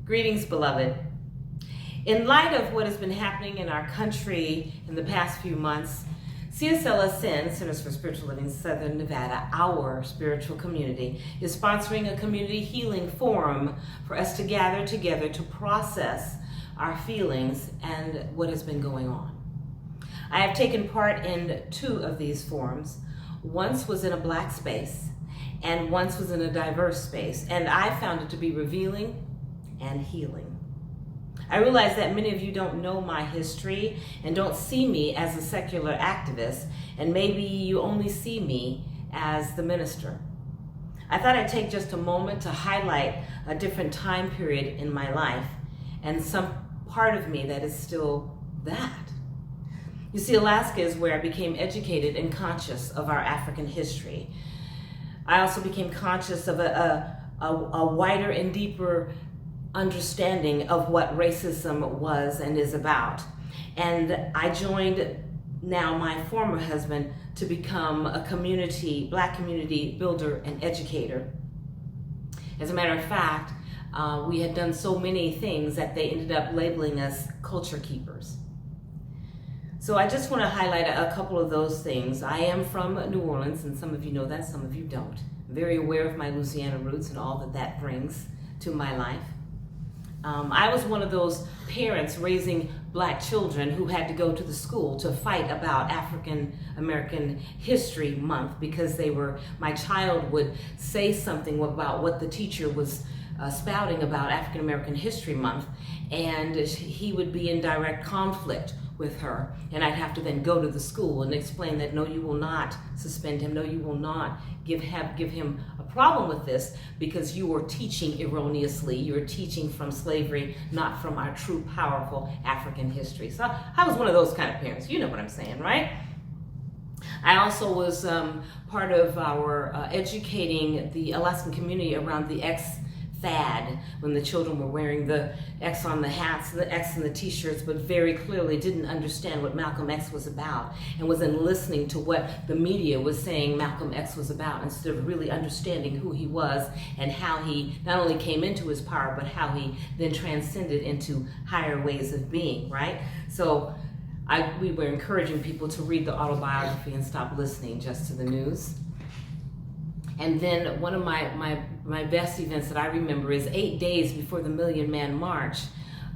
Greetings, beloved. In light of what has been happening in our country in the past few months, CSLSN, Centers for Spiritual Living Southern Nevada, our spiritual community, is sponsoring a community healing forum for us to gather together to process our feelings and what has been going on. I have taken part in 2 of these forums. Once was in a Black space, and once was in a diverse space, and I found it to be revealing and healing. I realize that many of you don't know my history and don't see me as a secular activist, and maybe you only see me as the minister. I thought I'd take just a moment to highlight a different time period in my life and some part of me that is still that. You see, Alaska is where I became educated and conscious of our African history. I also became conscious of a wider and deeper understanding of what racism was and is about. And I joined now my former husband to become a Black community builder and educator. As a matter of fact, we had done so many things that they ended up labeling us culture keepers. So I just want to highlight a couple of those things. I am from New Orleans, and some of you know that, some of you don't. I'm very aware of my Louisiana roots and all that that brings to my life. I was one of those parents raising Black children who had to go to the school to fight about African American History Month because my child would say something about what the teacher was spouting about African American History Month, and he would be in direct conflict with her, and I'd have to then go to the school and explain that no, you will not suspend him, no, you will not give him a problem with this because you are teaching erroneously. You're teaching from slavery, not from our true powerful African history. So I was one of those kind of parents. You know what I'm saying, right? I also was part of our educating the Alaskan community around the X fad, when the children were wearing the X on the hats, the X in the t-shirts, but very clearly didn't understand what Malcolm X was about and was then listening to what the media was saying Malcolm X was about instead of really understanding who he was and how he not only came into his power, but how he then transcended into higher ways of being, right? So we were encouraging people to read the autobiography and stop listening just to the news. And then one of my best events that I remember is 8 days before the Million Man March.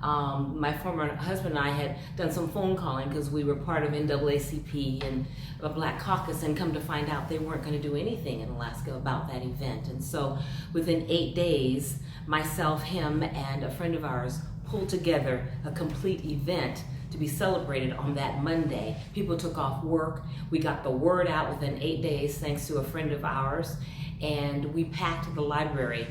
My former husband and I had done some phone calling because we were part of NAACP and a Black caucus, and come to find out they weren't going to do anything in Alaska about that event. And so within 8 days, myself, him, and a friend of ours pulled together a complete event to be celebrated on that Monday. People took off work. We got the word out within 8 days thanks to a friend of ours, and we packed the library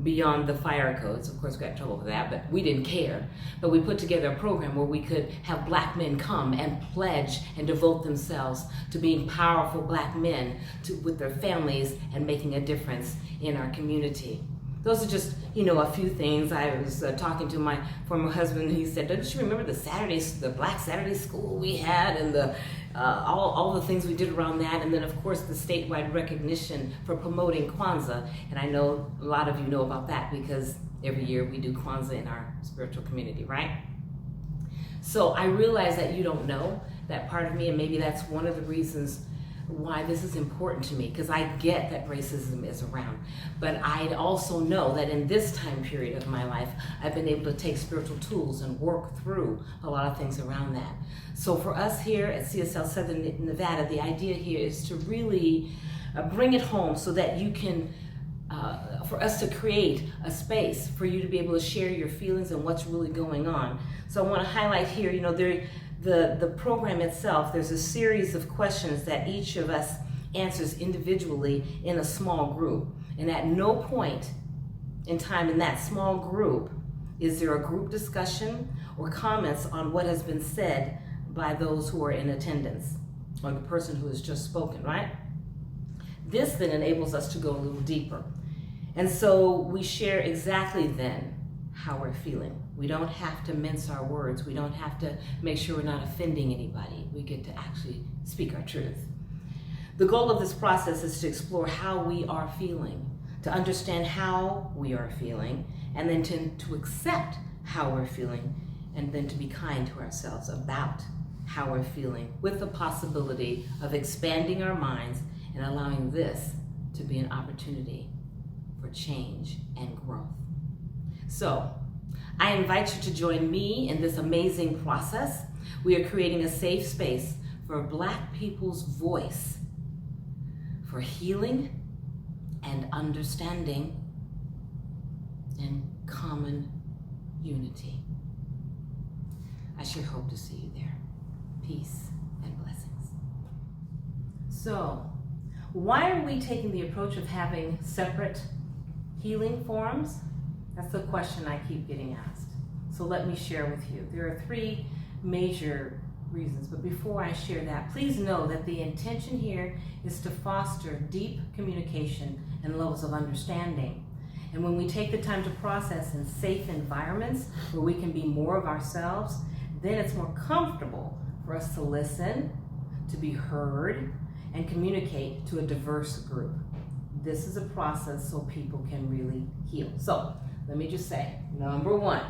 beyond the fire codes. Of course, we got in trouble for that, but we didn't care. But we put together a program where we could have Black men come and pledge and devote themselves to being powerful Black men with their families and making a difference in our community. Those are just, a few things. I was talking to my former husband, and he said, "Don't you remember the Black Saturday School we had, and all the things we did around that, and then of course the statewide recognition for promoting Kwanzaa?" And I know a lot of you know about that because every year we do Kwanzaa in our spiritual community, right? So I realize that you don't know that part of me, and maybe that's one of the reasons why this is important to me, because I get that racism is around, but I also know that in this time period of my life, I've been able to take spiritual tools and work through a lot of things around that. So for us here at CSL Southern Nevada, the idea here is to really bring it home so that you can, for us to create a space for you to be able to share your feelings and what's really going on. So I want to highlight here, the program itself, there's a series of questions that each of us answers individually in a small group. And at no point in time in that small group is there a group discussion or comments on what has been said by those who are in attendance or the person who has just spoken, right? This then enables us to go a little deeper. And so we share exactly then how we're feeling. We don't have to mince our words. We don't have to make sure we're not offending anybody. We get to actually speak our truth. The goal of this process is to explore how we are feeling, to understand how we are feeling, and then to accept how we're feeling, and then to be kind to ourselves about how we're feeling, with the possibility of expanding our minds and allowing this to be an opportunity for change and growth. So, I invite you to join me in this amazing process. We are creating a safe space for Black people's voice, for healing and understanding and common unity. I sure hope to see you there. Peace and blessings. So, why are we taking the approach of having separate healing forums? That's the question I keep getting asked. So let me share with you. There are 3 major reasons, but before I share that, please know that the intention here is to foster deep communication and levels of understanding. And when we take the time to process in safe environments where we can be more of ourselves, then it's more comfortable for us to listen, to be heard, and communicate to a diverse group. This is a process so people can really heal. So, let me just say, number 1,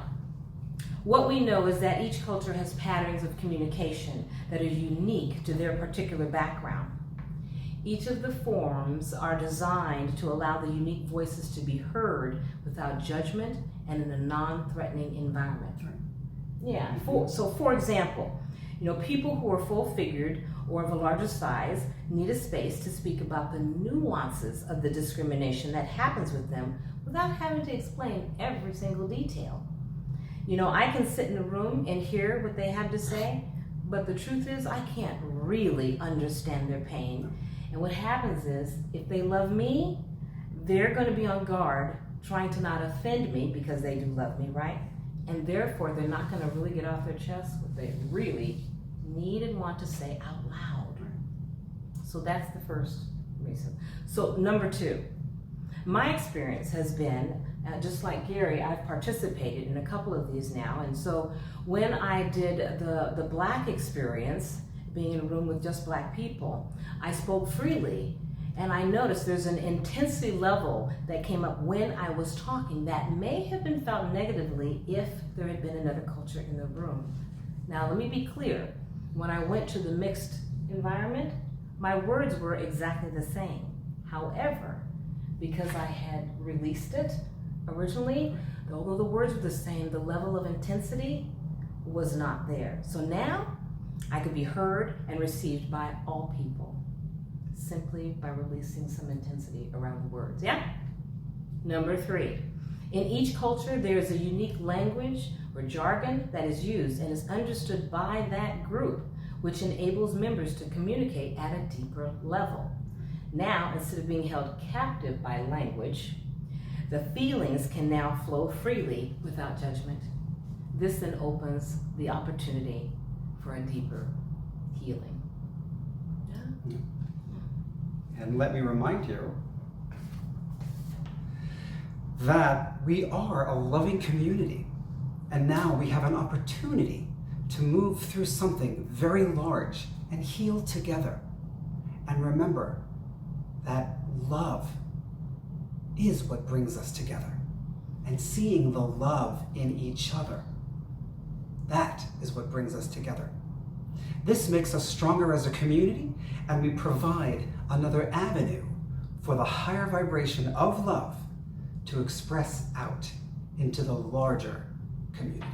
what we know is that each culture has patterns of communication that are unique to their particular background. Each of the forms are designed to allow the unique voices to be heard without judgment and in a non-threatening environment. Yeah, for example, people who are full-figured or of a larger size need a space to speak about the nuances of the discrimination that happens with them without having to explain every single detail. I can sit in a room and hear what they have to say, but the truth is I can't really understand their pain. And what happens is, if they love me, they're going to be on guard, trying to not offend me because they do love me, right? And therefore, they're not going to really get off their chest what they really need and want to say out loud. So that's the first reason. So number 2, my experience has been, just like Gary, I've participated in a couple of these now. And so when I did the Black experience, being in a room with just Black people, I spoke freely. And I noticed there's an intensity level that came up when I was talking that may have been felt negatively if there had been another culture in the room. Now, let me be clear. When I went to the mixed environment, my words were exactly the same. However, because I had released it originally, although the words were the same, the level of intensity was not there. So now I could be heard and received by all people simply by releasing some intensity around the words. Yeah? Number 3, in each culture there is a unique language or jargon that is used and is understood by that group, which enables members to communicate at a deeper level. Now, instead of being held captive by language, the feelings can now flow freely without judgment. This then opens the opportunity for a deeper healing. Yeah? And let me remind you that we are a loving community, and now we have an opportunity to move through something very large and heal together. And remember that love is what brings us together, and seeing the love in each other, that is what brings us together. This makes us stronger as a community, and we provide another avenue for the higher vibration of love to express out into the larger community.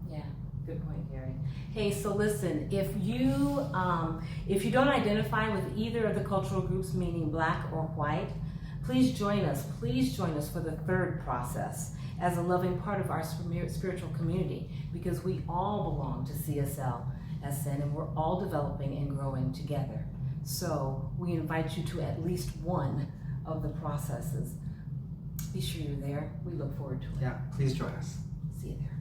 Yeah, good point, Gary. Hey, so listen, if you don't identify with either of the cultural groups, meaning Black or white, please join us. Please join us for the 3rd process as a loving part of our spiritual community, because we all belong to CSL-SN, and we're all developing and growing together. So we invite you to at least one of the processes. Be sure you're there. We look forward to it. Yeah, please join us. See you there.